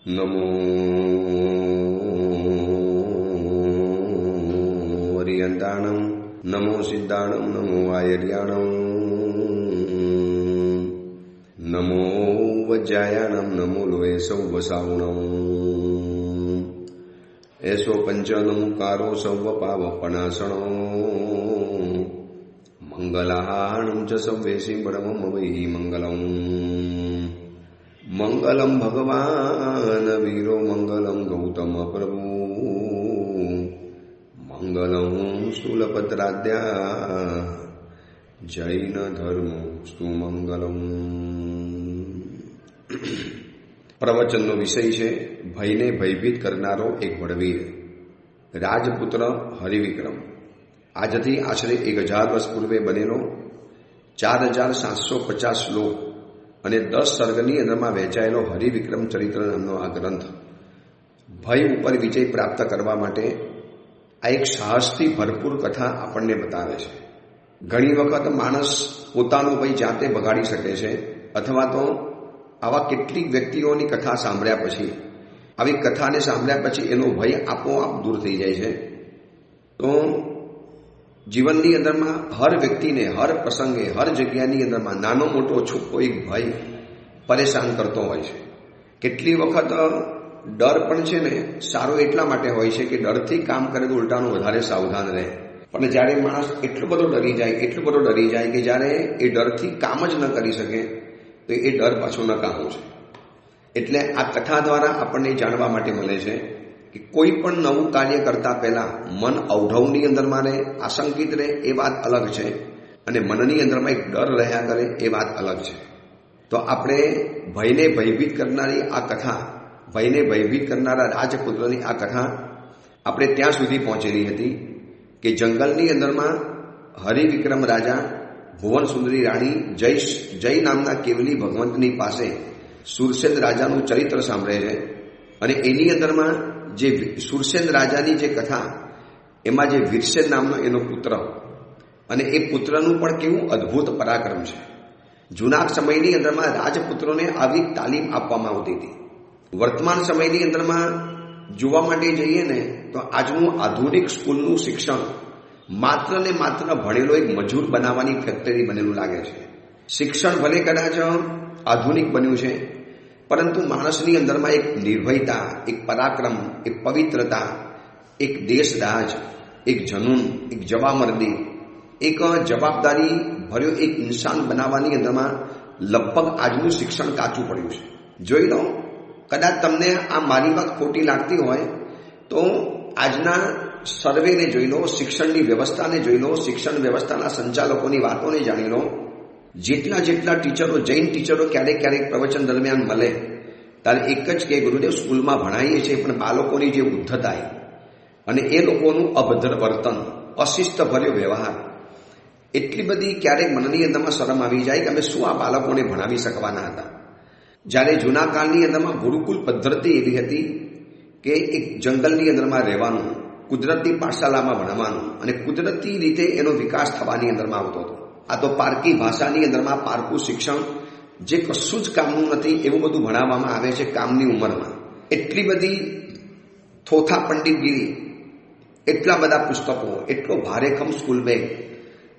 નમો હરિયંતાણં, નમો સિદ્ધાણં, નમો આયર્યાણં, નમો વજ્જાયાણં, નમો લોહે સૌવસાવણં, એસો પંચનમુકારો સૌવ પાવપનાશણો, મંગલાહાણં ચ સવ્યેસી પરમં વૈ મંગલં. મંગલં ભગવાન વીરો, મંગલં ગૌતમ પ્રભુ, મંગલં સ્થૂલપત્રાદ્યા, જૈન ધર્મોસ્તુ મંગલમ. પ્રવચનનો વિષય છે ભયને ભયભીત કરનારો એક બળવીર, રાજપુત્ર હરિવિક્રમ. આજથી આશરે 1000 વર્ષ પૂર્વે બનેલો 4750 શ્લોક અને 10 સર્ગની અંદરમાં વહેંચાયેલો હરિવિક્રમ ચરિત્ર નામનો આ ગ્રંથ ભય ઉપર વિજય પ્રાપ્ત કરવા માટે આ એક સાહસથી ભરપૂર કથા આપણને બતાવે છે. ઘણી વખત માણસ પોતાનો ભય જાતે ભગાડી શકે છે, અથવા તો આવા કેટલીક વ્યક્તિઓની કથા સાંભળ્યા પછી, આવી કથાને સાંભળ્યા પછી એનો ભય આપોઆપ દૂર થઈ જાય છે. તો જીવનની અંદરમાં હર વ્યક્તિને હર પ્રસંગે હર જગ્યાની અંદરમાં નાનો મોટો છૂપો એક ભય પરેશાન કરતો હોય છે. કેટલી વખત ડર પણ છે ને સારો એટલા માટે હોય છે કે ડરથી કામ કરે તો ઉલટાનું વધારે સાવધાન રહે. પણ જ્યારે માણસ એટલો બધો ડરી જાય કે જ્યારે એ ડરથી કામ જ ન કરી શકે તો એ ડર પાછો નકામો છે. એટલે આ કથા દ્વારા આપણને જાણવા માટે મળે છે કે કોઈ પણ નવું કાર્ય કરતા પહેલા મન અવઢવની અંદરમાં રહે, આશંકિત રહે એ વાત અલગ છે, અને મનની અંદરમાં એક ડર રહ્યા કરે એ વાત અલગ છે. તો આપણે ભયને ભયભીત કરનારી આ કથા, ભયને ભયભીત કરનારા રાજપુત્રની આ કથા આપણે ત્યાં સુધી પહોંચેલી હતી કે જંગલની અંદરમાં હરિવિક્રમ રાજા ભુવન સુંદરી રાણી જય નામના કેવલી ભગવંતની પાસે સુરસેન રાજાનું ચરિત્ર સાંભળે છે. અને એની અંદરમાં જે સુરસેન રાજાની જે કથા, એમાં જે વીરસેન નામનો એનો પુત્ર, અને એ પુત્રનું પણ કેવું અદ્ભુત પરાક્રમ છે. જૂના સમયની અંદરમાં રાજપુત્રોને આવી તાલીમ આપવામાં આવતી હતી. વર્તમાન સમયની અંદરમાં જોવા માટે જઈએ ને તો આજનું આધુનિક સ્કૂલનું શિક્ષણ માત્ર ને માત્ર ભણેલો એક મજૂર બનાવવાની ફેક્ટરી બનેલું લાગે છે. શિક્ષણ ભલે કદાચ આધુનિક બન્યું છે, પરંતુ માણસની અંદરમાં એક નિર્ભયતા, એક પરાક્રમ, એક પવિત્રતા, એક દેશદાજ, એક જનૂન, એક જવામર્દી, એક જવાબદારી ભર્યો એક ઇન્સાન બનાવવાની અંદરમાં લગભગ આજનું શિક્ષણ કાચું પડ્યું છે. જોઈ લો, કદાચ તમને આ મારી વાત ખોટી લાગતી હોય તો આજના સર્વેને જોઈ લો, શિક્ષણની વ્યવસ્થાને જોઈ લો, શિક્ષણ વ્યવસ્થાના સંચાલકોની વાતોને જાણી લો. જેટલા ટીચરો, જૈન ટીચરો ક્યારેક પ્રવચન દરમિયાન મળે ત્યારે એક જ કે ગુરુદેવ સ્કૂલમાં ભણાવીએ છીએ, પણ બાળકોની જે ઉદ્ધતાઈ અને એ લોકોનું અભદ્ર વર્તન, અશિસ્તભર્યો વ્યવહાર, એટલી બધી ક્યારેક મનની અંદરમાં શરમ આવી જાય કે અમે શું આ બાળકોને ભણાવી શકવાના હતા. જ્યારે જૂના કાળની અંદરમાં ગુરુકુલ પદ્ધતિ એવી હતી કે એક જંગલની અંદરમાં રહેવાનું, કુદરતી પાઠશાલામાં ભણવાનું અને કુદરતી રીતે એનો વિકાસ થવાની અંદરમાં આવતો હતો. આ તો પારકી ભાષાની અંદરમાં પારકું શિક્ષણ, જે કશું જ કામનું નથી એવું બધું ભણાવવામાં આવે છે કામની ઉંમરમાં. એટલી બધી થોથા પંડિતગીરી, એટલા બધા પુસ્તકો, એટલો ભારેખમ સ્કૂલ બેગ,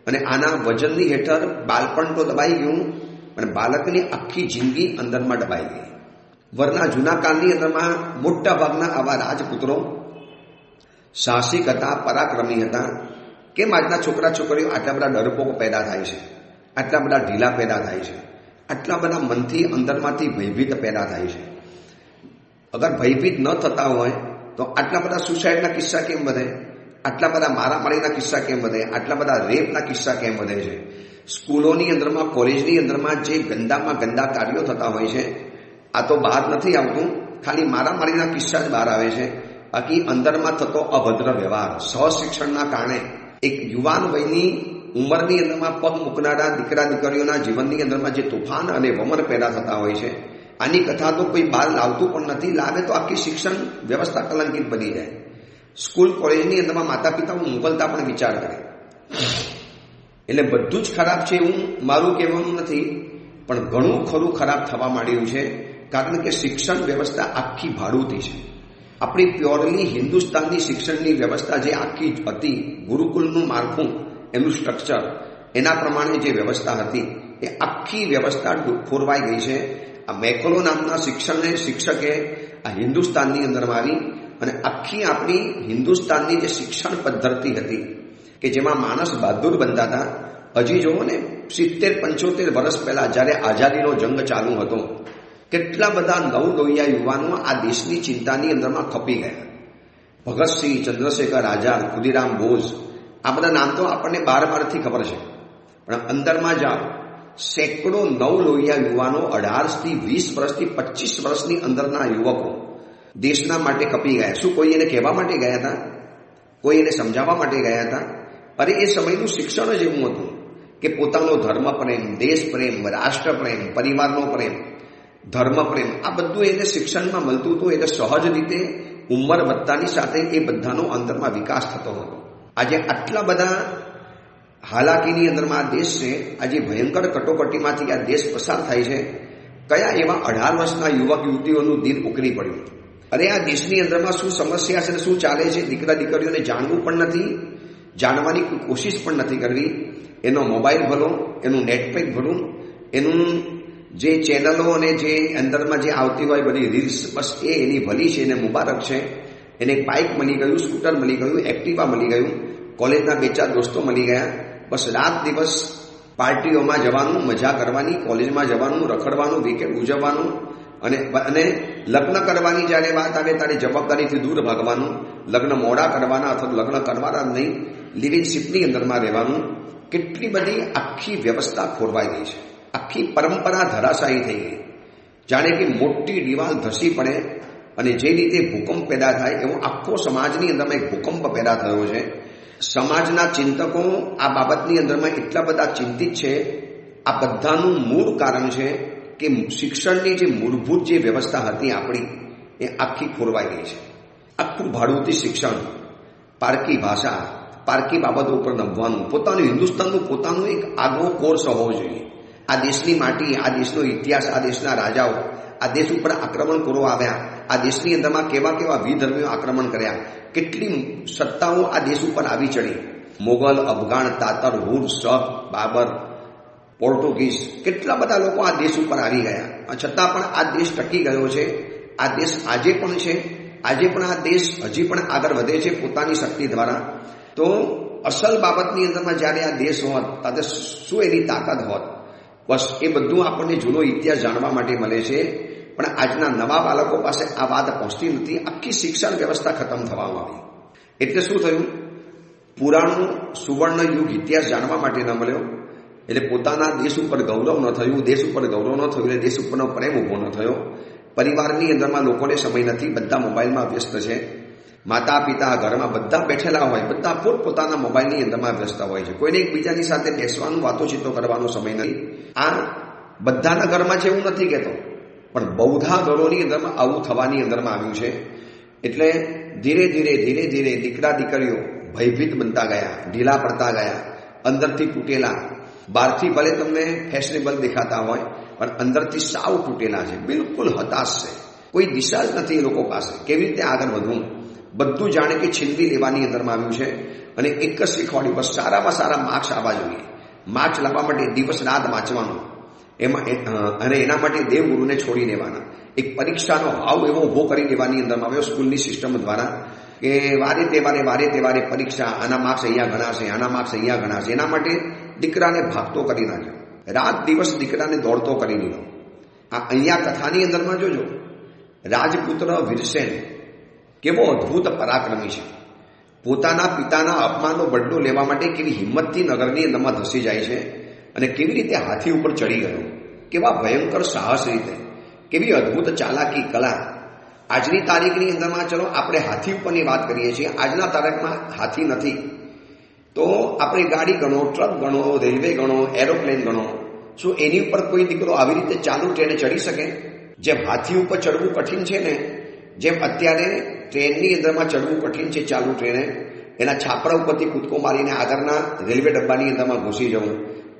અને આના વજનની હેઠળ બાળપણ તો દબાઈ ગયું, પણ બાળકની આખી જિંદગી અંદરમાં દબાઈ ગઈ. વરના જૂના કાળની અંદરમાં મોટા ભાગના આવા રાજપુત્રો સાહસિક હતા, પરાક્રમી હતા. કેમ આજના છોકરા છોકરીઓ આટલા બધા ડરપોક પેદા થાય છે, આટલા બધા ઢીલા પેદા થાય છે, આટલા બધા મનથી અંદરમાંથી ભયભીત પેદા થાય છે? અગર ભયભીત ન થતા હોય તો આટલા બધા સુસાઇડના કિસ્સા કેમ વધે? આટલા બધા મારામારીના કિસ્સા કેમ વધે? આટલા બધા રેપના કિસ્સા કેમ વધે છે? સ્કૂલોની અંદરમાં, કોલેજની અંદરમાં જે ગંદામાં ગંદા કાર્યો થતા હોય છે, આ તો બહાર નથી આવતું, ખાલી મારામારીના કિસ્સા જ બહાર આવે છે. બાકી અંદરમાં થતો અભદ્ર વ્યવહાર, સહશિક્ષણના કારણે એક યુવાન વયની ઉંમરની અંદરમાં પગ મૂકનારા દીકરા દીકરીઓના જીવનની અંદરમાં જે તોફાન અને વમન પેદા થતા હોય છે, આની કથા તો કોઈ બહાર લાવતું પણ નથી. લાવે તો આખી શિક્ષણ વ્યવસ્થા કલંકિત બની જાય. સ્કૂલ કોલેજની અંદરમાં માતા પિતાઓ મોકલતા પણ વિચાર કરે. એટલે બધું જ ખરાબ છે એવું મારું કહેવાનું નથી, પણ ઘણું ખરું ખરાબ થવા માંડ્યું છે. કારણ કે શિક્ષણ વ્યવસ્થા આખી ભાડુતી છે. આપણી પ્યોરલી હિન્દુસ્તાનની શિક્ષણની વ્યવસ્થા જે આખી હતી, ગુરુકુલનું માળખું, એનું સ્ટ્રક્ચર, એના પ્રમાણે જે વ્યવસ્થા હતી એ આખી વ્યવસ્થા ખોરવાઈ ગઈ છે. આ મેકલો નામના શિક્ષકે આ હિન્દુસ્તાનની અંદરમાં આવી અને આખી આપણી હિન્દુસ્તાનની જે શિક્ષણ પદ્ધતિ હતી કે જેમાં માણસ બહાદુર બનતા હતા. હજી જુઓ ને 70-75 વર્ષ પહેલા જ્યારે આઝાદીનો જંગ ચાલુ હતો, કેટલા બધા નવલોહિયા યુવાનો આ દેશની ચિંતાની અંદરમાં ખપી ગયા. ભગતસિંહ, ચંદ્રશેખર આઝાદ, ખુદીરામ બોઝ, આ બધા નામ તો આપણને બારથી ખબર છે, પણ અંદરમાં જાઓ, સેંકડો નવલોહિયા યુવાનો 18થી 20 વર્ષથી 25 વર્ષની અંદરના યુવકો દેશના માટે ખપી ગયા. શું કોઈ એને કહેવા માટે ગયા હતા? કોઈ એને સમજાવવા માટે ગયા હતા? અરે એ સમયનું શિક્ષણ જ એવું હતું કે પોતાનો ધર્મ પ્રેમ, દેશ પ્રેમ, રાષ્ટ્ર પ્રેમ, પરિવારનો પ્રેમ, ધર્મ પ્રેમ, આ બધું એને શિક્ષણમાં મળતું હતું. એટલે સહજ રીતે ઉંમર વધતાની સાથે એ બધાનો અંદરમાં વિકાસ થતો હતો. આજે આટલા બધા હાલાકીની અંદરમાં આ દેશ છે, આજે ભયંકર કટોકટીમાંથી આ દેશ પસાર થાય છે. કયા એવા 18 વર્ષના યુવક યુવતીઓનું દિલ ઉકળી પડ્યું. અરે આ દેશની અંદરમાં શું સમસ્યા છે ને શું ચાલે છે, દીકરા દીકરીઓને જાણવું પણ નથી, જાણવાની કોઈ કોશિશ પણ નથી કરવી. એનો મોબાઈલ ભલો, એનું નેટપેક ભલું, એનું જે ચેનલો અને જે અંદરમાં જે આવતી હોય બધી રીલ્સ, બસ એ એની ભલી છે, એને મુબારક છે. એને બાઇક મળી ગયું, સ્કૂટર મળી ગયું, એક્ટિવા મળી ગયું, કોલેજના 2-4 દોસ્તો મળી ગયા. બસ રાત દિવસ પાર્ટીઓમાં જવાનું, મજા કરવાની, કોલેજમાં જવાનું, રખડવાનું, વીકેન્ડ ઉજવવાનું અને લગ્ન કરવાની જ્યારે વાત આવે ત્યારે જવાબદારીથી દૂર ભાગવાનું. લગ્ન મોડા કરવાના અથવા લગ્ન કરવાના નહીં, લિવિંગશીપની અંદરમાં રહેવાનું. કેટલી બધી આખી વ્યવસ્થા ખોરવાઈ ગઈ છે. આખી પરંપરા ધરાશાયી થઈ ગઈ. જાણે કે મોટી દિવાલ ધસી પડે અને જે રીતે ભૂકંપ પેદા થાય એવો આખો સમાજની અંદરમાં એક ભૂકંપ પેદા થયો છે. સમાજના ચિંતકો આ બાબતની અંદરમાં એટલા બધા ચિંતિત છે. આ બધાનું મૂળ કારણ છે કે શિક્ષણની જે મૂળભૂત જે વ્યવસ્થા હતી આપણી, એ આખી ખોરવાઈ ગઈ છે. આખું ભાડુતી શિક્ષણ, પારકી ભાષા, પારકી બાબતો ઉપર નભવાનું, પોતાનું હિન્દુસ્તાનનું પોતાનું એક આગવો કોર્સ હોવો જોઈએ. આ દેશની માટી, આ દેશનો ઇતિહાસ, આ દેશના રાજાઓ આ દેશ ઉપર આક્રમણ કરવા આવ્યા, આ દેશની અંદરમાં કેવા કેવા વિધર્મીઓ આક્રમણ કર્યા, કેટલી સત્તાઓ આ દેશ ઉપર આવી ચડી. મોગલ, અફઘાન, તાતર, હુર, શક, બાબર, પોર્ટુગીઝ, કેટલા બધા લોકો આ દેશ ઉપર આવી ગયા. છતાં પણ આ દેશ ટકી ગયો છે. આ દેશ આજે પણ છે. આજે પણ આ દેશ હજી પણ આગળ વધે છે પોતાની શક્તિ દ્વારા. તો અસલ બાબતની અંદરમાં જ્યારે આ દેશ હોત ત્યારે શું એની તાકાત હોત, બસ એ બધું આપણને જૂનો ઇતિહાસ જાણવા માટે મળે છે. પણ આજના નવા બાળકો પાસે આ વાત પહોંચતી નથી. આખી શિક્ષણ વ્યવસ્થા ખતમ થવા આવી. એટલે શું થયું? પુરાણું સુવર્ણ યુગ ઇતિહાસ જાણવા માટે ન મળ્યો, એટલે પોતાના દેશ ઉપર ગૌરવ ન થયું. દેશ ઉપર ગૌરવ ન થયું એટલે દેશ ઉપરનો પ્રેમ ઊભો ન થયો. પરિવારની અંદરમાં લોકોને સમય નથી, બધા મોબાઈલમાં વ્યસ્ત છે. માતા પિતા ઘરમાં બધા બેઠેલા હોય, બધા પોતપોતાના મોબાઈલની અંદરમાં વ્યસ્ત હોય છે. કોઈને એકબીજાની સાથે બેસવાનું, વાતોચીતો કરવાનો સમય નથી. આ બધાના ઘરમાં છે એવું નથી કહેતો, પણ બૌદ્ધા ઘરોની અંદરમાં આવું થવાની અંદરમાં આવ્યું છે. એટલે ધીરે ધીરે દીકરા દીકરીઓ ભયભીત બનતા ગયા, ઢીલા પડતા ગયા, અંદરથી તૂટેલા. બહારથી ભલે તમને ફેશનેબલ દેખાતા હોય, પણ અંદરથી સાવ તૂટેલા છે, બિલકુલ હતાશ છે. કોઈ દિશા જ નથી એ લોકો પાસે. કેવી રીતે આગળ વધવું બધું જાણે કે છીનવી લેવાની અંદરમાં આવ્યું છે. અને એક જ શીખવાડ્યું, બસ સારામાં સારા માર્ક્સ આવવા જોઈએ. માર્ક્સ લાવવા માટે દિવસ રાત વાંચવાનું, એમાં અને એના માટે દેવગુરુને છોડી દેવાના. એક પરીક્ષાનો હાવ એવો ઊભો કરી દેવાની અંદરમાં આવ્યો સ્કૂલની સિસ્ટમ દ્વારા કે વારે તહેવારે પરીક્ષા, આના માર્ક્સ અહીંયા ગણાશે, આના માર્ક્સ અહીંયા ગણાશે. એના માટે દીકરાને ભાગતો કરી નાખ્યો, રાત દિવસ દીકરાને દોડતો કરી દીધો. આ અહીંયા કથાની અંદરમાં જોજો, રાજપુત્ર વીરસેન કેવો અદ્ભુત પરાક્રમી છે. પોતાના પિતાના અપમાનનો બદલો લેવા માટે કેવી હિંમતથી નગરની અંદરમાં ધસી જાય છે અને કેવી રીતે હાથી ઉપર ચડી ગયો, કેવા ભયંકર સાહસ રીતે, કેવી અદ્ભુત ચાલાકી કલા. આજની તારીખની અંદરમાં ચલો આપણે હાથી ઉપરની વાત કરીએ છીએ, આજના તારીખમાં હાથી નથી તો આપણે ગાડી ગણો, ટ્રક ગણો, રેલવે ગણો, એરોપ્લેન ગણો. શું એની ઉપર કોઈ દીકરો આવી રીતે ચાલુ ટ્રેને ચડી શકે? જેમ હાથી ઉપર ચડવું કઠિન છે ને, જેમ અત્યારે ટ્રેનની અંદરમાં ચડવું કઠિન છે ચાલુ ટ્રેને, એના છાપરા ઉપરથી કૂદકો મારીને આગળના રેલવે ડબ્બાની અંદરમાં ઘૂસી જવું,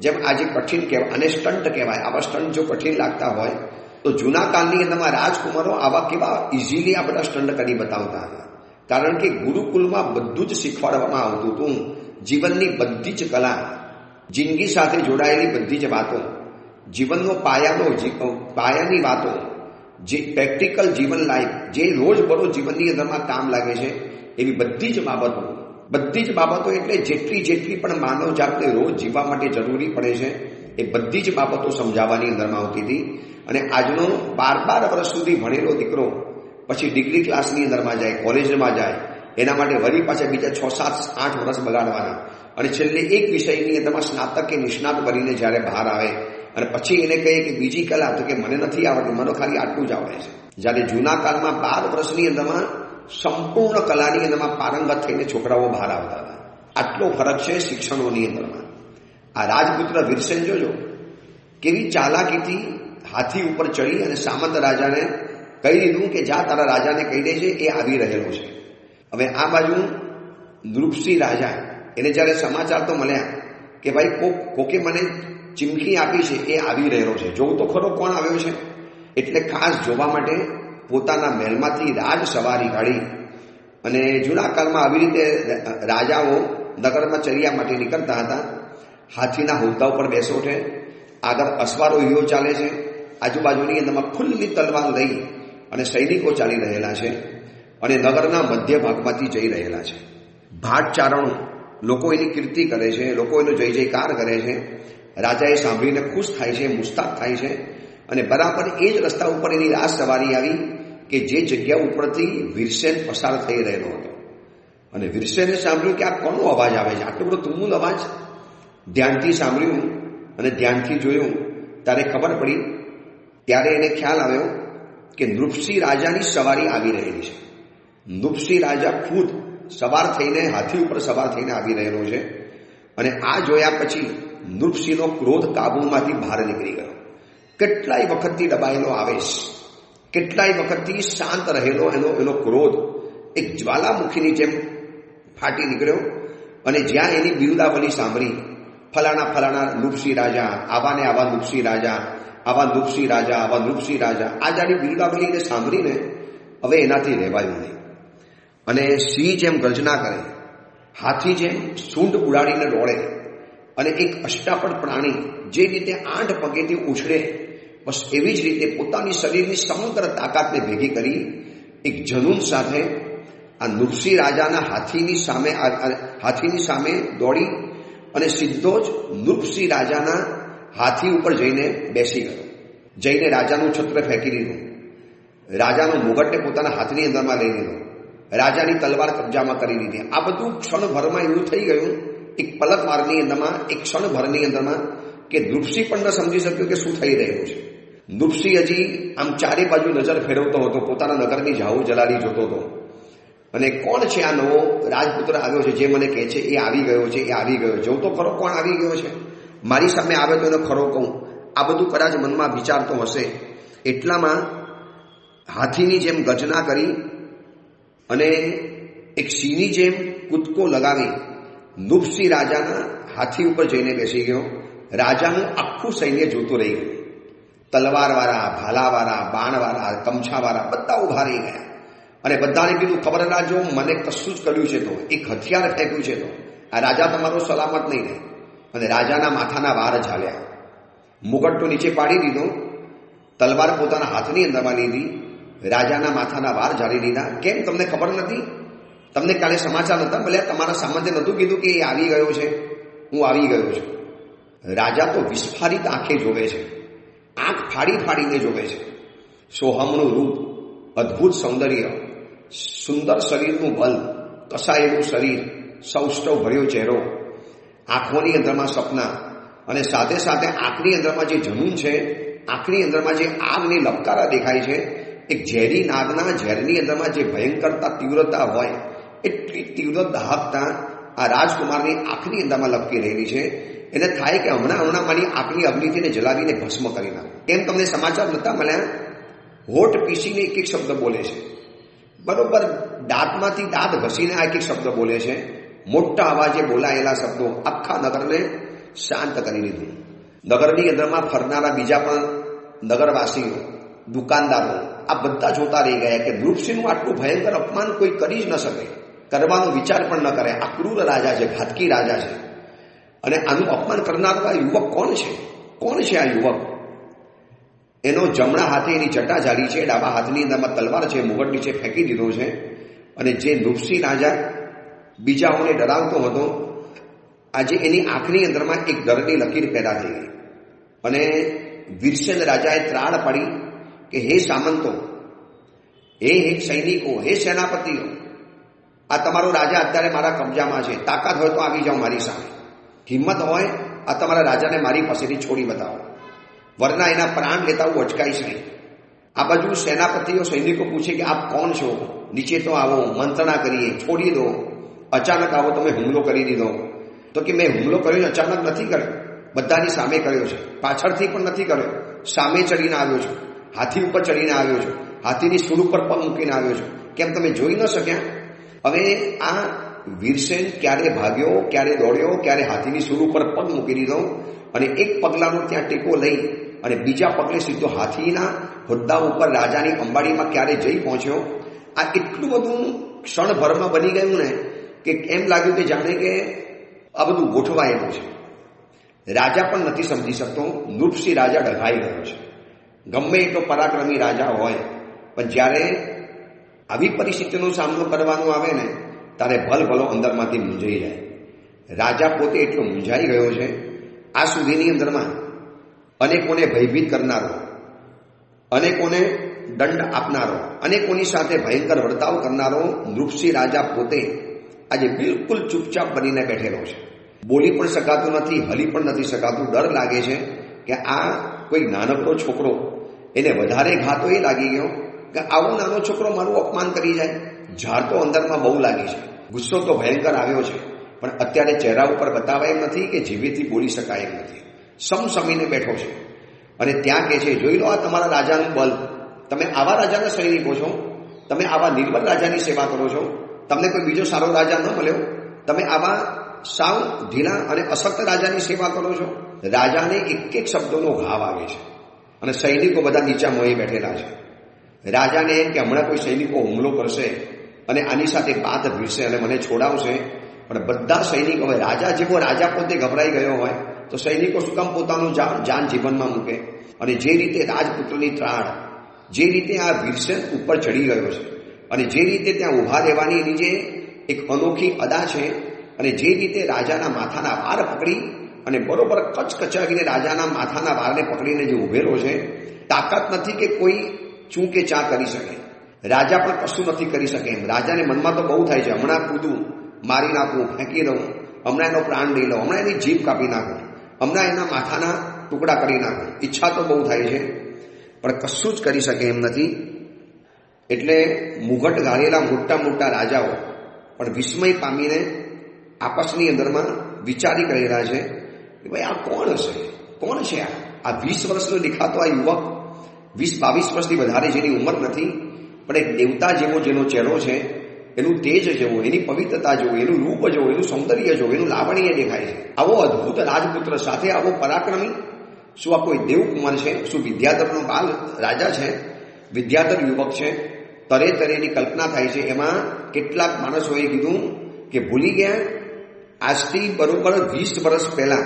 જેમ આજે કઠિન કહેવાય અને સ્ટન્ટ કહેવાય. આવા સ્ટન્ટ જો કઠિન લાગતા હોય તો જૂના કાળની અંદરમાં રાજકુમારો આવા કેવા ઇઝીલી આ બધા સ્ટન્ટ કરી બતાવતા હતા, કારણ કે ગુરુકુલમાં બધું જ શીખવાડવામાં આવતું હતું. જીવનની બધી જ કલા, જિંદગી સાથે જોડાયેલી બધી જ વાતો, જીવનનો પાયાની વાતો, જે પ્રેક્ટિકલ જીવન લાઈફ, જે રોજબરોજ જીવનની અંદરમાં કામ લાગે છે, એવી બધી જ બાબતો એટલે જેટલી પણ માનવ જાતને રોજ જીવવા માટે જરૂરી પડે છે એ બધી જ બાબતો સમજાવવાની અંદરમાં આવતી હતી. અને આજનો 12 વર્ષ સુધી ભણેલો દીકરો પછી ડિગ્રી ક્લાસની અંદરમાં જાય, કોલેજમાં જાય, એના માટે વળી પાછા બીજા 6, 7, 8 વર્ષ બગાડવાના, અને છેલ્લે એક વિષયની અંદરમાં સ્નાતક કે નિષ્ણાત બનીને જ્યારે બહાર આવે અને પછી એને કહે કે બીજી કલા, તો કે મને નથી આવડતી, મને ખાલી આટલું જ આવડે છે. જ્યારે જૂના કાળમાં 12 વર્ષની અંદરમાં સંપૂર્ણ કલાની અંદરમાં પારંગત થઈને છોકરાઓ બહાર આવતા હતા. આટલો ફરક છે શિક્ષણોની અંદરમાં. આ રાજપુત્ર વીરસેન જોજો કેવી ચાલાકીથી હાથી ઉપર ચડી અને સામંત રાજાને કહી દીધું કે જા તારા રાજાને કહી દે છે એ આવી રહેલો છે. હવે આ બાજુ નૃપસિંહ રાજા, એને જ્યારે સમાચાર તો મળ્યા કે ભાઈ કોકે મને ચીમકી આપી છે, એ આવી રહેલો છે, જોઉં તો ખરો કોણ આવ્યો છે. એટલે ખાસ જોવા માટે પોતાના મહેલમાંથી રાજ સવારી કાઢી અને જૂના કાળમાં આવી રીતે રાજાઓ નગરમાં ચર્યા માટે નીકળતા હતા. હાથીના હોદ્દા ઉપર બેસો છે, આગળ અસવારો હીરો ચાલે છે, આજુબાજુની અંદરમાં ખુલ્લી તલવાર લઈ અને સૈનિકો ચાલી રહેલા છે અને નગરના મધ્ય ભાગમાંથી જઈ રહેલા છે. ભાટ ચારણો, લોકો એની કીર્તિ કરે છે, લોકો એનો જય જયકાર કરે છે. રાજાએ સાંભળીને ખુશ થાય છે, મુસ્તાક થાય છે અને બરાબર એ જ રસ્તા ઉપર એની રાજ સવારી આવી કે જે જગ્યા ઉપરથી વીરસેન પસાર થઈ રહેલો હતો. અને વીરસેને સાંભળ્યું કે આ કોનો અવાજ આવે છે, આટલો બધો તુમુલ અવાજ. ધ્યાનથી સાંભળ્યું અને ધ્યાનથી જોયું ત્યારે ખબર પડી, ત્યારે એને ખ્યાલ આવ્યો કે નૃપસિંહ રાજાની સવારી આવી રહેલી છે. નૃપસિંહ રાજા ખુદ સવાર થઈને, હાથી ઉપર સવાર થઈને આવી રહેલો છે. અને આ જોયા પછી નૃપસિંહનો ક્રોધ કાબૂમાંથી બહાર નીકળી ગયો. કેટલાય વખતથી દબાયેલો આવેશ, કેટલાય વખતથી શાંત રહેલો એનો ક્રોધ એક જ્વાલામુખીની જેમ ફાટી નીકળ્યો. અને જ્યાં એની બિરુદાવલી સાંભળી, ફલાણા નૃપસિંહ રાજા, આવા ને આવા નૃપસિંહ રાજા, આવા નૃપસિંહ રાજા, આવા નૃપસિંહ રાજા, આ જાડી બિરુદાવલીને સાંભળીને હવે એનાથી રહેવાયું નહીં. અને સિંહ જેમ ગર્જના કરે, હાથી જેમ સૂંઢ ઉડાડીને દોડે અને એક અષ્ટાપડ પ્રાણી જે રીતે 8 પગેથી ઉછળે, બસ એવી જ રીતે પોતાની શરીરની સમગ્ર તાકાતને ભેગી કરી એક જનૂન સાથે આ નૃપસિંહ રાજાના હાથીની સામે દોડી અને સીધો જ નૃપસિંહ રાજાના હાથી ઉપર જઈને બેસી ગયો. જઈને રાજાનું છત્ર ફેંકી દીધું, રાજાનો મુગટને પોતાના હાથની અંદરમાં લઈ લીધો, રાજાની તલવાર કબજામાં કરી લીધી. આ બધું ક્ષણભરમાં એવું થઈ ગયું, એક પલકવારની અંદરમાં, એક ક્ષણભરની અંદરમાં, કે નૃપસિંહ પણ ન સમજી શક્યો કે શું થઈ રહ્યું છે. નૃપસિંહ હજી આમ ચારે બાજુ નજર ફેરવતો હતો, પોતાના નગરની જાહુ જલાલી જોતો હતો અને કોણ છે આ નવો રાજપુત્ર આવ્યો છે જે મને કહે છે એ આવી ગયો છે, એ આવી ગયો, જોઉં તો ખરો કોણ આવી ગયો છે, મારી સામે આવે તો એને ખરો કહું. આ બધું કદાચ મનમાં વિચારતો હશે. એટલામાં હાથીની જેમ ગર્જના કરી અને એક સિંહની જેમ કૂદકો લગાવી નૃપસિંહ રાજાના હાથી ઉપર જઈને બેસી ગયો. રાજાનું આખું સૈન્ય જોતું રહી ગયું. તલવારવાળા, ભાલાવાળા, બાણવાળા, કમછાવાળા બધા ઉભા રહી ગયા અને બધાને કીધું ખબર ના જો, મને કશું જ કર્યું છે તો, એક હથિયાર ફેંક્યું છે તો આ રાજા તમારો સલામત નહીં રહે. અને રાજાના માથાના વાર ઝાલ્યા, મુગટ તો નીચે પાડી દીધો, તલવાર પોતાના હાથની અંદરમાં લીધી, રાજાના માથાના વાર ઝાલી લીધા. કેમ, તમને ખબર નથી? તમને કાલે સમાચાર નહોતા મળ્યા? તમારા સામંતે નહોતું કીધું કે એ આવી ગયો છે, હું આવી ગયો છું? રાજા તો વિસ્ફારિત આંખે જોવે છે, આંખ ફાડીને જોવે છે. સોહમનું રૂપ, અદ્ભુત સૌંદર્ય, સુંદર શરીરનું બલ, કસાયેલું શરીર, સૌષ્ઠવ ભર્યો ચહેરો, આંખોની અંદરમાં સપના અને સાથે સાથે આંખની અંદરમાં જે જનૂન છે, આંખની અંદરમાં જે આગની લપકારા દેખાય છે, એક ઝેરી નાગના ઝેરની અંદરમાં જે ભયંકરતા, તીવ્રતા હોય એટલી તીવ્ર દાહકતા આ રાજકુમારની આંખની અંદરમાં લપકી રહેલી છે. એને થાય કે હમણાં મારી આંખની અગ્નિથીને જલાવીને ભસ્મ કરી નાખો. કેમ, તમને સમાચાર નહોતા મળ્યા? હોઠ પીસીને એક શબ્દ બોલે છે, બરોબર દાંતમાંથી દાંત ઘસીને આ એક શબ્દ બોલે છે. મોટા અવાજે બોલાયેલા શબ્દો આખા નગરને શાંત કરી દીધું. નગરની અંદરમાં ફરનારા બીજા પણ નગરવાસીઓ દુકાનદારો આ બધા જોતા રહી ગયા કે નૃપસિંહનું આટલું ભયંકર અપમાન કોઈ કરી જ ન શકે, કરવાનો વિચાર પણ ન કરે. આ ક્રૂર રાજા છે, ઘાતકી રાજા છે, અને આનું અપમાન કરનારો આ યુવક કોણ છે? કોણ છે આ યુવક? એનો જમણા હાથે એની જટા જાળી છે, ડાબા હાથની અંદરમાં તલવાર છે, મુગટ નીચે ફેંકી દીધો છે. અને જે નૃપસિંહ રાજા બીજાઓને ડરાવતો હતો, આજે એની આંખની અંદરમાં એક ડરની લકીર પેદા થઈ ગઈ. અને વીરસેન રાજાએ ત્રાળ પાડી કે હે સામંતો, હે સૈનિકો, હે સેનાપતિઓ, આ તમારો રાજા અત્યારે મારા કબજામાં છે. તાકાત હોય તો આવી જાઓ મારી સામે. હિંમત હોય આ તમારા રાજાને મારી પાસેથી છોડી બતાવો, વરના એના પ્રાણ લેતા હું અટકાઈશ નહીં. આ બાજુ સેનાપતિઓ સૈનિકો પૂછે કે આપ કોણ છો? નીચે તો આવો, મંત્રણા કરીએ, છોડી દો. અચાનક આવો, તમે હુમલો કરી દીધો. તો કે મેં હુમલો કર્યો અચાનક નથી કર્યો, બધાની સામે કર્યો છે. પાછળથી પણ નથી કર્યો, સામે ચડીને આવ્યો છું, હાથી ઉપર ચડીને આવ્યો છું, હાથીની સૂળ ઉપર પગ મૂકીને આવ્યો છું. કેમ તમે જોઈ ન શક્યા? હવે આ વીરસેન ક્યારે ભાગ્યો, ક્યારે દોડ્યો, ક્યારે હાથીની સૂળ ઉપર પગ મૂકી દીધો, અને એક પગલાનો ત્યાં ટેકો લઈ અને બીજા પગલે સીધો હાથીના હોદ્દા ઉપર રાજાની અંબાડીમાં ક્યારે જઈ પહોંચ્યો. આ એટલું બધું ક્ષણભરમાં બની ગયું ને કે એમ લાગ્યું કે જાણે કે આ બધું ગોઠવાયેલું છે. રાજા પણ નથી સમજી શકતો. નૃપસિંહ રાજા ડઘાઈ ગયો છે. ગમે એટલો પરાક્રમી રાજા હોય, પણ જ્યારે આવી પરિસ્થિતિનો સામનો કરવાનો આવે ને ત્યારે ભલભલો અંદરમાંથી મૂંઝાઈ જાય. રાજા પોતે એટલો મૂંઝાઈ ગયો છે. આ સુધીની અંદરમાં અનેકોને ભયભીત કરનારો, અનેકોને દંડ આપનારો, અનેકોની સાથે ભયંકર વર્તાવ કરનારો નૃપસિંહ રાજા પોતે આજે બિલકુલ ચૂપચાપ બનીને બેઠેલો છે. બોલી પણ શકાતું નથી, હલી પણ નથી શકાતું. ડર લાગે છે કે આ કોઈ નાનકડો છોકરો, એને વધારે ઘા તો એ લાગી ગયો કે આવો નાનો છોકરો મારું અપમાન કરી જાય. ઝાડ તો અંદરમાં બહુ લાગી છે, ગુસ્સો તો ભયંકર આવ્યો છે, પણ અત્યારે ચહેરા ઉપર બતાવાય એમ નથી કે જીભેથી બોલી શકાય એમ નથી. સમસમીને બેઠો છે. અને ત્યાં કહે છે, જોઈ લો આ તમારા રાજાનું બલ. તમે આવા રાજાના સૈનિકો છો, તમે આવા નિર્બળ રાજાની સેવા કરો છો. તમને કોઈ બીજો સારો રાજા ન મળ્યો, તમે આવા સાવ ઢીલા અને અશક્ત રાજાની સેવા કરો છો. રાજાને એક એક શબ્દોનો ઘા વાગે છે, અને સૈનિકો બધા નીચા મોએ બેઠેલા છે. રાજાને એમ કે હમણાં કોઈ સૈનિકો હુમલો કરશે અને આની સાથે બાદ ભીડશે અને મને છોડાવશે. પણ બધા સૈનિકો, હવે રાજા જેવો રાજા પોતે ગભરાઈ ગયો હોય તો સૈનિકો શું કામ પોતાનું જાન જીવનમાં મૂકે? અને જે રીતે રાજપુત્રની ત્રાળ, જે રીતે આ વીરસેન ઉપર ચડી ગયો છે, અને જે રીતે ત્યાં ઊભા રહેવાની એની જે એક અનોખી અદા છે, અને જે રીતે રાજાના માથાના વાળ પકડી અને બરોબર કચકચાવીને રાજાના માથાના વાળને પકડીને જે ઉભેલો છે, તાકાત નથી કે કોઈ ચૂં કે ચા કરી શકે. રાજા પણ કશું નથી કરી શકે એમ. રાજાને મનમાં તો બહુ થાય છે, હમણાં કૂદું, મારી નાખું, ફેંકી દઉં, હમણાં એનો પ્રાણ લઈ લઉં, હમણાં એની જીભ કાપી નાખું, હમણાં એના માથાના ટુકડા કરી નાખું. ઈચ્છા તો બહુ થાય છે, પણ કશું જ કરી શકે એમ નથી. એટલે મુગટ ગાળેલા મોટા મોટા રાજાઓ પણ વિસ્મય પામીને આપસની અંદરમાં વિચારી કરેલા છે કે ભાઈ આ કોણ હશે? કોણ છે આ 20 વર્ષનો દેખાતો આ યુવક, 20-22 વર્ષથી વધારે જેની ઉંમર નથી, પણ એક દેવતા જેવો જેનો ચહેરો છે, એનું તેજ જેવો, એની પવિત્રતા જેવું, એનું રૂપ જેવું, એનું સૌંદર્ય જેવું, એનું લાવણ્ય દેખાય છે. આવો અદ્ભુત રાજપુત્ર સાથે આવો પરાક્રમી, શું આ કોઈ દેવકુમાર છે? શું વિદ્યાધરનો બાલ રાજા છે? વિદ્યાધર યુવક છે? તરે તરેની કલ્પના થાય છે. એમાં કેટલાક માણસોએ કીધું કે ભૂલી ગયા, આજથી બરોબર 20 વર્ષ પહેલા,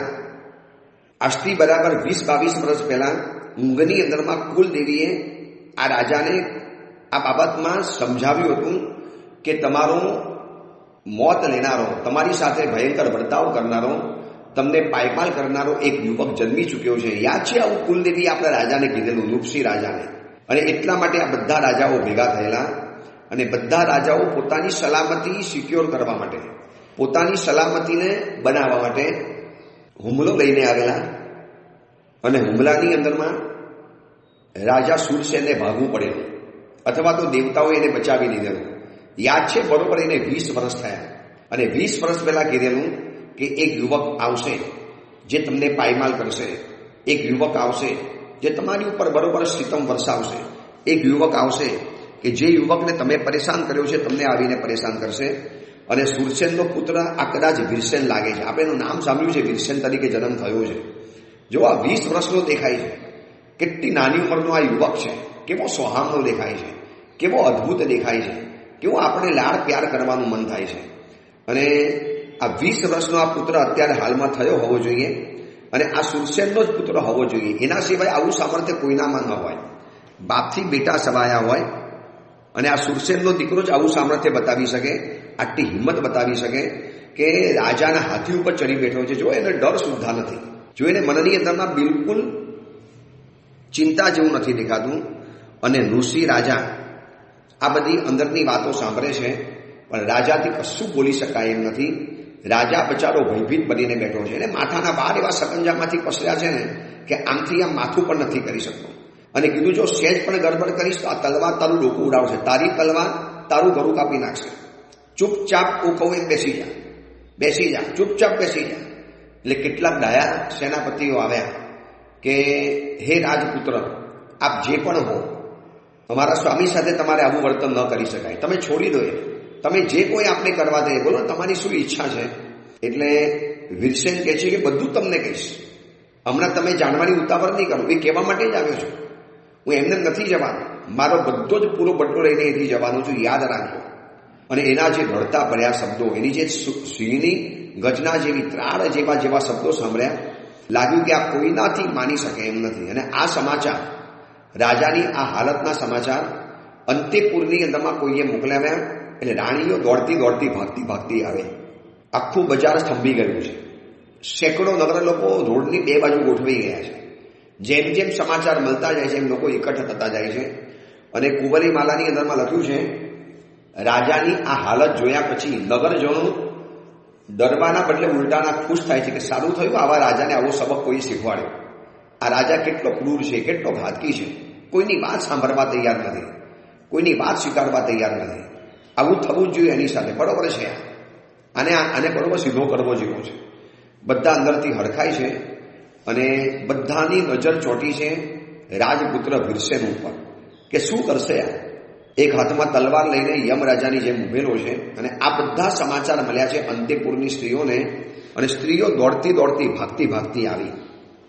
આજથી બરાબર 20-22 વર્ષ પહેલા ઊંઘની અંદરમાં કુલદેવીએ આ રાજાને આ બાબતમાં સમજાવ્યું હતું કે તમારો મોત લેનારો, તમારી સાથે ભયંકર વર્તાવ કરનારો, તમને પાયપાલ કરનારો એક યુવક જન્મી ચૂક્યો છે. યાદ છે આવું કુલદેવી આપણા રાજાને કીધેલું, નૃપસિંહ રાજાને. અને એટલા માટે આ બધા રાજાઓ ભેગા થયેલા, અને બધા રાજાઓ પોતાની સલામતી સિક્યોર કરવા માટે, પોતાની સલામતીને બનાવવા માટે હુમલો લઈને આવેલા. અને હુમલાની અંદરમાં રાજા શૂરસેનને ભાગવું પડેલું, અથવા તો દેવતાઓ એને બચાવી લીધેલું. યાદ છે બરોબર એને 20 વર્ષ થયા, અને 20 વર્ષ પહેલા કીધેલું કે એક યુવક આવશે જે તમને પાયમાલ કરશે, એક યુવક આવશે જે તમારી ઉપર બરોબર સિતમ વરસાવશે, એક યુવક આવશે કે જે યુવકને તમે પરેશાન કર્યો છે તમને આવીને પરેશાન કરશે. અને શૂરસેનનો પુત્ર આ કદાચ વીરસેન લાગે છે. આપણે એનું નામ સાંભળ્યું છે, વીરસેન તરીકે જન્મ થયો છે. જો આ 20 વર્ષનો દેખાય છે, કેટલી નાની ઉંમરનો આ યુવક છે, કેવો સોહામણો દેખાય છે, કેવો અદ્ભુત દેખાય છે, કેવો આપણે લાડ પ્યાર કરવાનું મન થાય છે. અને આ 20 વર્ષનો આ પુત્ર અત્યારે હાલમાં થયો હોવો જોઈએ અને આ સુરસેનનો જ પુત્ર હોવો જોઈએ. એના સિવાય આવું સામર્થ્ય કોઈનામાં ન હોય. બાપથી બેટા સવાયા હોય અને આ સુરસેનનો દીકરો જ આવું સામર્થ્ય બતાવી શકે, આટલી હિંમત બતાવી શકે કે રાજાના હાથી ઉપર ચડી બેઠો છે. જો એને ડર સુદ્ધા નથી, જો એને મનની અંદરમાં બિલકુલ ચિંતા જેવું નથી દેખાતું. અને ઋષિ રાજા આ બધી અંદરની વાતો સાંભળે છે પણ રાજાથી કશું બોલી શકાય એમ નથી. રાજા બચારો ભયભીત બનીને બેઠો છે અને માથાના બાર એવા સકંજામાંથી પસર્યા છે ને કે આમથી આમ માથું પણ નથી કરી શકતો. અને કીધું જો સહેજ પણ ગડબડ કરીશ તો આ તલવાર તારું ડોકું ઉડાવશે, તારી તલવાર તારું ગળું કાપી નાખશે. ચૂપચાપ હું કહું એમ બેસી જા, ચૂપચાપ બેસી જા. એટલે કેટલાક ડાયા સેનાપતિઓ આવ્યા કે હે રાજપુત્ર, આપ જે પણ હો, અમારા સ્વામી સાથે તમારે આવું વર્તન ન કરી શકાય, તમે છોડી દો. તમે જે કોઈ આપણે કરવા દે, બોલો તમારી શું ઈચ્છા છે? એટલે વીરસેન કહે છે કે બધું તમને કહીશ, હમણાં તમે જાણવાની ઉતાવળ નહીં કરો. એ કહેવા માટે જ આવ્યો છું, હું એમને નથી જવાનો, મારો બધો જ પૂરો બદલો લઈને એથી જવાનો છું, યાદ રાખજો. અને એના જે રડતા ભર્યા શબ્દો, એની જે સિંહની ગજના જેવી ત્રાળ જેવા શબ્દો સાંભળ્યા, લાગ્યું કે આ કોઈનાથી માની શકે એમ નથી. અને આ સમાચાર, રાજાની આ હાલતના સમાચાર અંતેપુરની અંદરમાં કોઈએ મોકલાવ્યા. એટલે રાણીઓ દોડતી ભાગતી આવે. આખું બજાર સ્તંભી ગયું છે. સેંકડો નગર લોકો રોડની બે બાજુ ગોઠવાઈ ગયા છે. જેમ જેમ સમાચાર મળતા જાય છે એમ લોકો એકઠા થતા જાય છે. અને કુંવરી માલાની અંદરમાં લખ્યું છે, રાજાની આ હાલત જોયા પછી નગરજનો ડરવાના બદલે ઉલટાના ખુશ થાય છે કે સારું થયું આવા રાજાને આવો સબક કોઈ શીખવાડ્યો. આ રાજા કેટલો ક્રૂર છે, કેટલો ઘાતકી છે, કોઈની વાત સાંભળવા તૈયાર નથી, કોઈની વાત સ્વીકારવા તૈયાર નથી. આવું થવું જોઈએ એની સાથે, બરોબર છે. આને બરોબર સીધો કરવો જેવો છે. બધા અંદરથી હડખાય છે અને બધાની નજર ચોંટી છે રાજપુત્ર વીરસેન ઉપર કે શું કરશે આ. એક હાથમાં તલવાર લઈને યમરાજાની જેમ ઉભેલો છે. અને આ બધા સમાચાર મળ્યા છે અંતેપુરની સ્ત્રીઓને. અને સ્ત્રીઓ દોડતી ભાગતી આવી.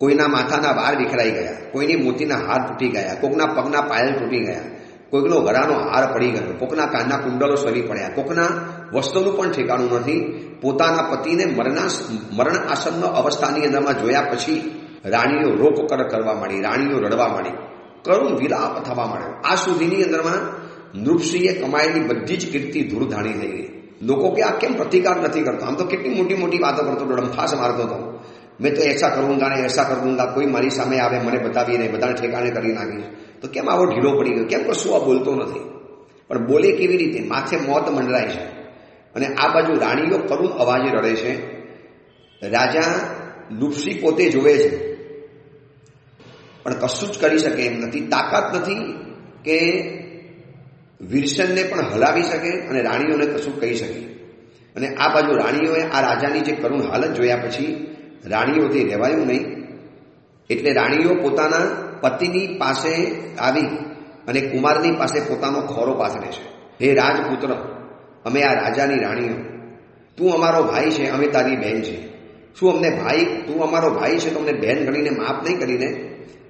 કોઈના માથાના વાળ વિખરાઈ ગયા, કોઈની મોતીના હાર તૂટી ગયા, કોકના પગના પાયલ તૂટી ગયા, કોઈકનો ગળાનો હાર પડી ગયો, કોકના કાનના કુંડલો સરી પડ્યા, કોકના વસ્ત્રોનું પણ ઠેકાણું નથી. પોતાના પતિને મરણ આસન્ન અવસ્થાની અંદરમાં જોયા પછી રાણીઓ રોકકર કરવા માંડી, રાણીઓ રડવા માંડી, કરુણ વિલાપ થવા માંડ્યો. આ સુધીની અંદરમાં નૃપસિંહે કમાયેલી બધી જ કીર્તિ ધૂળધાણી થઈ ગઈ. લોકો કે આ કેમ પ્રતિકાર નથી કરતો? આમ તો કેટલી મોટી વાતો કરતો, ડંફાસ મારતો હતો. મેં તો એસા કरूंगा ને એસા कर दूंगा, કોઈ મારી સામે આવે મને બતાવીને બધાને ઠેકાણે કરી નાખીશ. તો કેમ આવો ઢીલો પડી ગયો? કેમ કશું આ બોલતો નથી? પણ બોલે કેવી રીતે? માથે મોત મંડરાય છે. અને આ બાજુ રાણીઓ કરુણ અવાજે રડે છે. રાજા નૃપસિંહ પોતે જોવે છે પણ કશું જ કરી શકે એમ નથી. તાકાત નથી કે વીરસેનને પણ હલાવી શકે અને રાણીઓને કશું કહી શકે. અને આ બાજુ રાણીઓએ આ રાજાની જે કરુણ હાલત જોયા પછી રાણીઓથી રહેવાયું નહીં. એટલે રાણીઓ પોતાના પતિની પાસે આવી અને કુમારની પાસે પોતાનો ખોરો પાથરે છે. હે રાજપુત્ર, અમે આ રાજાની રાણીઓ, તું અમારો ભાઈ છે, અમે તારી બહેન છે. શું અમને ભાઈ, તું અમારો ભાઈ છે તો અમને બહેન ગણીને માફ નહીં કરીને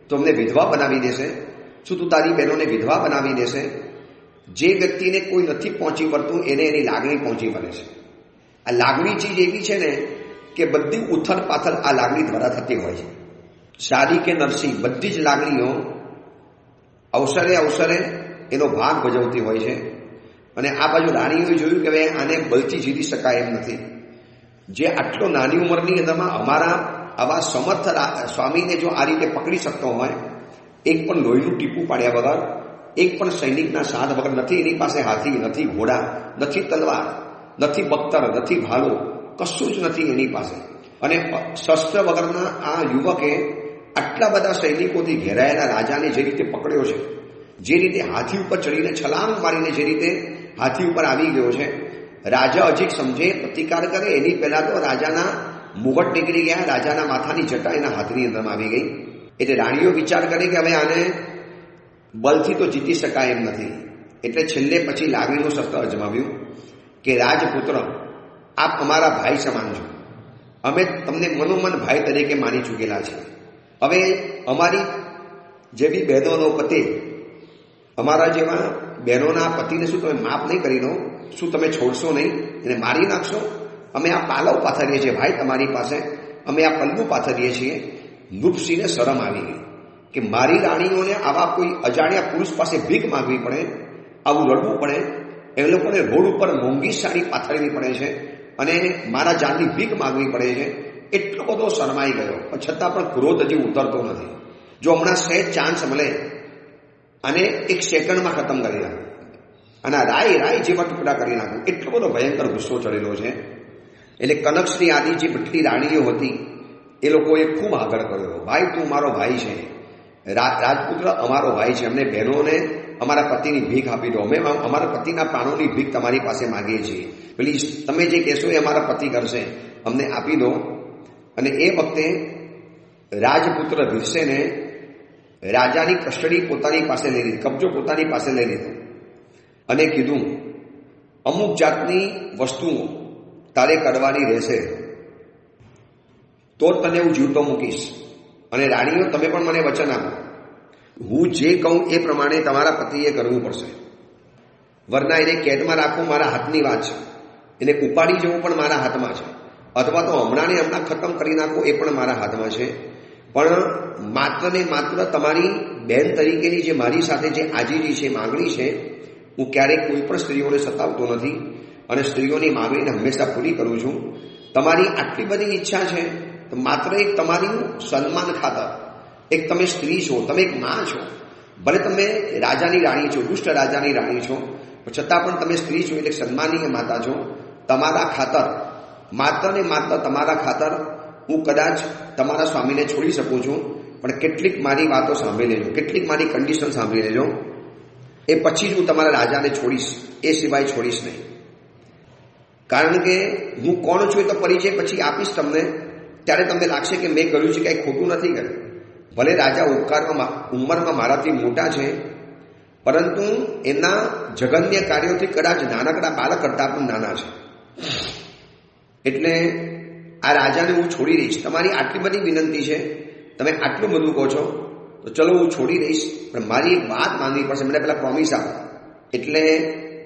તો અમને વિધવા બનાવી દેશે? શું તું તારી બહેનોને વિધવા બનાવી દેશે? જે વ્યક્તિને કોઈ નથી પહોંચી વળતું એને એની લાગણી પહોંચી વળે છે. આ લાગણી ચીજ એવી છે ને કે બધી ઉથલ પાથલ આ લાગણી દ્વારા થતી હોય છે. સારી કે નરસી બધી જ લાગણીઓ અવસરે એનો ભાગ ભજવતી હોય છે. અને આ બાજુ રાણીઓએ જોયું કે હવે આને બલથી જીતી શકાય એમ નથી. જે આટલો નાની ઉંમરની અંદરમાં અમારા આવા સમર્થ સ્વામીને જો આ રીતે પકડી શકતો હોય, એક પણ લોહીનું ટીપું પાડ્યા વગર, એક પણ સૈનિકના સાથ વગર, નથી એની પાસે હાથી, નથી ઘોડા, નથી તલવાર, નથી બખ્તર, નથી ભાલો, કશું જ નથી એની પાસે. અને શસ્ત્ર વગરના આ યુવકે આટલા બધા સૈનિકોથી ઘેરાયેલા રાજાને જે રીતે પકડ્યો છે, જે રીતે હાથી ઉપર ચડીને છલાંગ મારીને જે રીતે હાથી ઉપર આવી ગયો છે, રાજા હજી સમજે, પ્રતિકાર કરે એની પહેલા તો રાજાના મુગટ નીકળી ગયા, રાજાના માથાની જટા એના હાથની અંદરમાં આવી ગઈ. એટલે રાણીઓ વિચાર કરે કે હવે આને બલથી તો જીતી શકાય એમ નથી. એટલે છેલ્લે પછી લાગણીનું શસ્ત્ર અજમાવ્યું કે રાજપુત્ર, આપ અમારા ભાઈ સમાન છો, અમે તમને મનોમન ભાઈ તરીકે માની ચૂકેલા છે. હવે અમારી જેવી બહેનોનો પતે અમારા જેવા બહેનોના પતિને શું તમે માફ નહીં કરી દો? શું તમે છોડશો નહીં? એને મારી નાખશો? અમે આ પાલવ પાથરીએ છીએ ભાઈ તમારી પાસે, અમે આ પલ્લું પાથરીએ છીએ. નૃપસિંહને શરમ આવી ગઈ કે મારી રાણીઓને આવા કોઈ અજાણ્યા પુરુષ પાસે ભીખ માંગવી પડે, આવું લડવું પડે, એ લોકોને રોડ ઉપર મોંઘી સાડી પાથરવી પડે છે અને મારા જાનની ભીખ માંગવી પડે છે. એટલો બધો શરમાઈ ગયો, પણ છતાં પણ ક્રોધ હજી ઉતરતો નથી. જો હમણાં સહેજ ચાન્સ મળે અને એક સેકન્ડમાં ખતમ કરી નાખું અને રાય જેવા ટુકડા કરી નાખું, એટલો બધો ભયંકર ગુસ્સો ચડેલો છે. એટલે કનકશ્રી આદિ જે બધી રાણીઓ હતી એ લોકોએ ખૂબ આગ્રહ કર્યો, ભાઈ તું મારો ભાઈ છે, રાજપુત્ર અમારો ભાઈ છે, અમને બહેનોને અમારા પતિની ભીખ આપી દો, અમે અમારા પતિના પ્રાણોની ભીખ તમારી પાસે માગીએ છીએ, પ્લીઝ તમે જે કહેશો એ અમારા પતિ કરશે, અમને આપી દો. અને એ વખતે રાજપુત્ર ભીષેને રાજાની કસ્ટડી પોતાની પાસે લઈ લીધી, કબજો પોતાની પાસે લઈ લીધો અને કીધું અમુક જાતની વસ્તુઓ તારે કરવાની રહેશે તો તને હું જીવતો મૂકીશ, અને રાણીઓ તમે પણ મને વચન આપો, હું જે કહું એ પ્રમાણે તમારા પતિએ કરવું પડશે, વરના એને કેદમાં રાખવું મારા હાથની વાત છે, એને ઉપાડી જવું પણ મારા હાથમાં છે, અથવા તો હમણાં ને હમણાં ખતમ કરી નાખો એ પણ મારા હાથમાં છે. પણ માત્ર ને માત્ર તમારી બહેન તરીકેની જે મારી સાથે જે આજીજી છે, માગણી છે, હું ક્યારેક કોઈ પણ સ્ત્રીઓને સતાવતો નથી અને સ્ત્રીઓની માગણીને હંમેશા પૂરી કરું છું. તમારી આટલી બધી ઈચ્છા છે તો માત્ર એક તમારી સન્માન ખાતર, એક તમે સ્ત્રી છો, તમે એક માં છો, ભલે તમે રાજાની રાણી છો, દુષ્ટ રાજાની રાણી છો, છતાં પણ તમે સ્ત્રી છો એટલે સન્માનીય માતા છો, તમારા ખાતર, માત્ર ને માત્ર તમારા ખાતર હું કદાચ તમારા સ્વામીને છોડી શકું છું, પણ કેટલીક મારી વાતો સાંભળી લેજો, કેટલીક મારી કન્ડિશન સાંભળી લેજો, એ પછી જ હું તમારા રાજાને છોડીશ, એ સિવાય છોડીશ નહીં. કારણ કે હું કોણ છું એ તો પરિચય પછી આપીશ તમને, ત્યારે તમને લાગશે કે મેં કર્યું છે કંઈ ખોટું નથી કર્યું. ભલે રાજા ઉંમરમાં મારાથી મોટા છે, પરંતુ એના જઘન્ય કાર્યોથી કદાચ નાનકડા બાળક કરતાં પણ નાના છે. એટલે આ રાજાને હું છોડી દઈશ, તમારી આટલી બધી વિનંતી છે, તમે આટલું બધું કહો છો તો ચલો હું છોડી દઈશ, પણ મારી એક વાત માનવી પડશે, મને પેલા પ્રોમિસ આપો. એટલે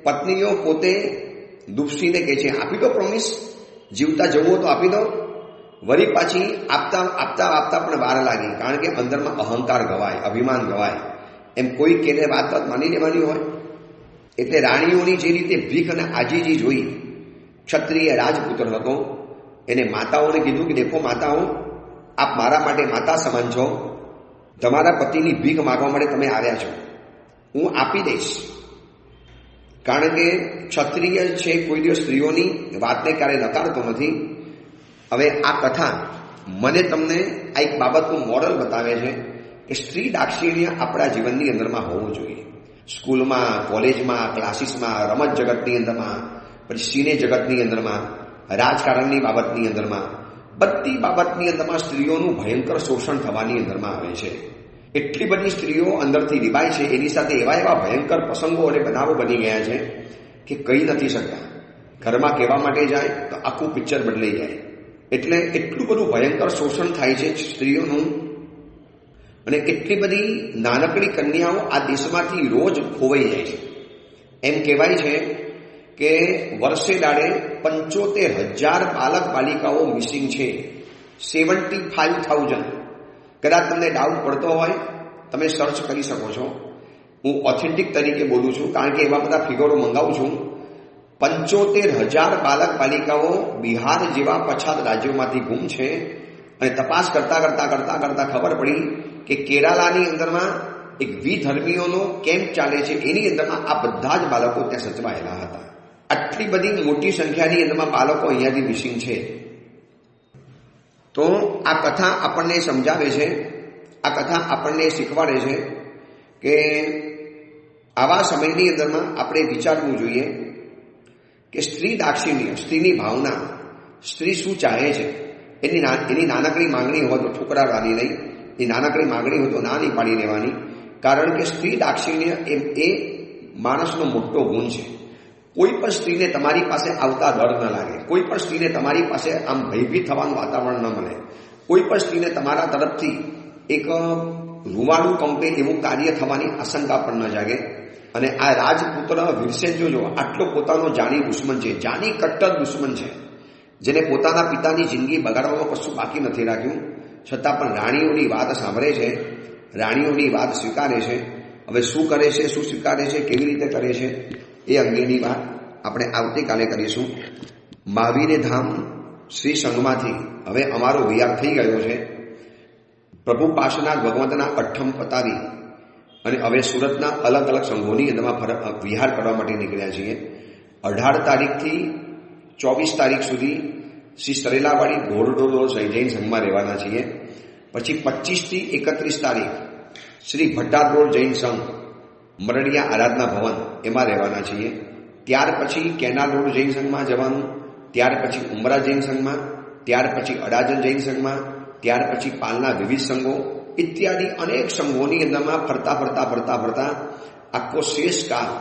પત્નીઓ પોતે નૃપસિંહને કહે છે આપી દો પ્રોમિસ, જીવતા જવું તો આપી દો. વળી પાછી આપતા પણ વાર લાગી, કારણ કે અંદરમાં અહંકાર ગવાય, અભિમાન ગવાય, એમ કોઈ કેને વાત માની લેવાની હોય. એટલે રાણીઓની જે રીતે ભીખ અને આજીજી જોઈ, ક્ષત્રિય રાજપુત્ર હતો, એને માતાઓને કીધું કે દેખો માતાઓ, આપ મારા માટે માતા સમાન છો, તમારા પતિની ભીખ માગવા માટે તમે આવ્યા છો, હું આપી દઈશ. કારણ કે ક્ષત્રિય છે કોઈ દિવસ સ્ત્રીઓની વાતને ક્યારેય નકારતો નથી. હવે આ કથા મને તમને આ એક બાબતનું મોડલ બતાવે છે કે સ્ત્રી દાક્ષિણ્ય આપણા જીવનની અંદરમાં હોવું જોઈએ. સ્કૂલમાં, કોલેજમાં, ક્લાસીસમાં, રમત જગતની અંદરમાં, પછી સિને જગતની અંદરમાં, રાજકારણની બાબતની અંદરમાં, બધી બાબતની અંદરમાં સ્ત્રીઓનું ભયંકર શોષણ થવાની અંદરમાં આવે છે. એટલી બધી સ્ત્રીઓ અંદરથી રિબાય છે, એની સાથે એવા ભયંકર પ્રસંગો અને બનાવો બની ગયા છે કે કહી નથી શકતા. ઘરમાં કહેવા માટે જાય તો આખું પિક્ચર બદલાઈ જાય. એટલે એટલું બધું ભયંકર શોષણ થાય છે સ્ત્રીઓનું, અને એટલી બધી નાનકડી કન્યાઓ આ દેશમાંથી રોજ ખોવાઈ જાય છે. એમ કહેવાય છે કે વર્ષે દાડે 75,000 બાલક બાલિકાઓ મિસિંગ છે, 75,000. કદાચ તમને ડાઉટ પડતો હોય તમે સર્ચ કરી શકો છો, હું ઓથેન્ટિક તરીકે બોલું છું, કારણ કે એવા બધા ફિગરો મંગાવું છું. 75,000 બાલક બાલિકાઓ બિહાર જેવા પછાત રાજ્યોમાંથી ગુમ છે. અને તપાસ કરતા ખબર પડી કે કેરાલાની અંદરમાં એક વિધર્મીઓનો કેમ્પ ચાલે છે, એની અંદરમાં આ બધા જ બાળકો ત્યાં સચવાયેલા હતા. આટલી બધી મોટી સંખ્યાની અંદરમાં બાળકો અહીંયાથી મિસિંગ છે. તો આ કથા આપણને સમજાવે છે, આ કથા આપણને શીખવાડે છે કે આવા સમયની અંદરમાં આપણે વિચારવું જોઈએ કે સ્ત્રી દાક્ષિણ્ય, સ્ત્રીની ભાવના, સ્ત્રી શું ચાહે છે, એની નાનકડી માંગણી હોય તો ઠુકરાવવાની નહીં, એ નાનકડી માંગણી હોય તો ના નહીં પાડી લેવાની. કારણ કે સ્ત્રી દાક્ષિણ્ય એ માણસનો મોટો ગુણ છે. કોઈ પણ સ્ત્રીને તમારી પાસે આવતા ડર ન લાગે, કોઈ પણ સ્ત્રીને તમારી પાસે આમ ભયભીત થવાનું વાતાવરણ ન મળે, કોઈ પણ સ્ત્રીને તમારા તરફથી એક રૂવાડું કંપે એવું કાર્ય થવાની આશંકા પણ ન જાગે. અને આ રાજપુત્ર વીરસેન જોજો, આટલો પોતાનો જાણી દુશ્મન છે, જાણી કટ્ટર દુશ્મન છે, જેને પોતાના પિતાની જિંદગી બગાડવામાં કશું બાકી નથી રાખ્યું, છતાં પણ રાણીઓની વાત સાંભળે છે, રાણીઓની વાત સ્વીકારે છે. હવે શું કરે છે, શું સ્વીકારે છે, કેવી રીતે કરે છે, એ અંગેની વાત આપણે આવતીકાલે કરીશું. મહાવીર ધામ શ્રી સંઘમાંથી હવે અમારો વિહાર થઈ ગયો છે. પ્રભુ પાર્શ્વનાથ ભગવંતના અઠ્ઠમ પતાવી અને હવે સુરતના અલગ અલગ સંઘોની અંદરમાં વિહાર કરવા માટે નીકળ્યા છીએ. 18 તારીખથી 24 તારીખ સુધી શ્રી સરેલાવાડી ઘોડડોલો જૈન સંઘમાં રહેવાના છીએ. પછી 25 થી 31 તારીખ શ્રી ભટ્ટાર રોડ જૈન સંઘ મરડિયા આરાધના ભવન એમાં રહેવાના છીએ. ત્યાર પછી કેનાલ રોડ જૈન સંઘમાં જવાનું, ત્યાર પછી ઉમરા જૈન સંઘમાં, ત્યાર પછી અડાજણ જૈન સંઘમાં, ત્યાર પછી પાલના વિવિધ સંઘો ઇત્યાદિ અનેક સંઘોની અંદરમાં ફરતા ફરતા ફરતા ફરતા આખો શેષકાળ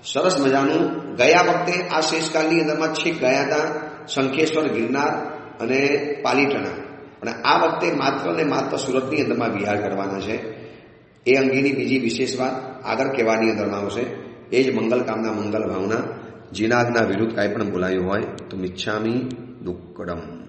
સરસ મજાનું. ગયા વખતે આ શેષકાળની અંદરમાં છેક ગયા હતા શંખેશ્વર, ગિરનાર અને પાલીતાણા, પણ આ વખતે માત્ર ને માત્ર સુરતની અંદરમાં વિહાર કરવાના છે. એ અંગેની બીજી વિશેષ વાત આગળ કહેવાની અંદરમાં આવશે. એ જ મંગલ કામના, મંગલ ભાવના. જીનાગના વિરુદ્ધ કાંઈ પણ બોલાયું હોય તો મિચ્છામી દુક્કડમ.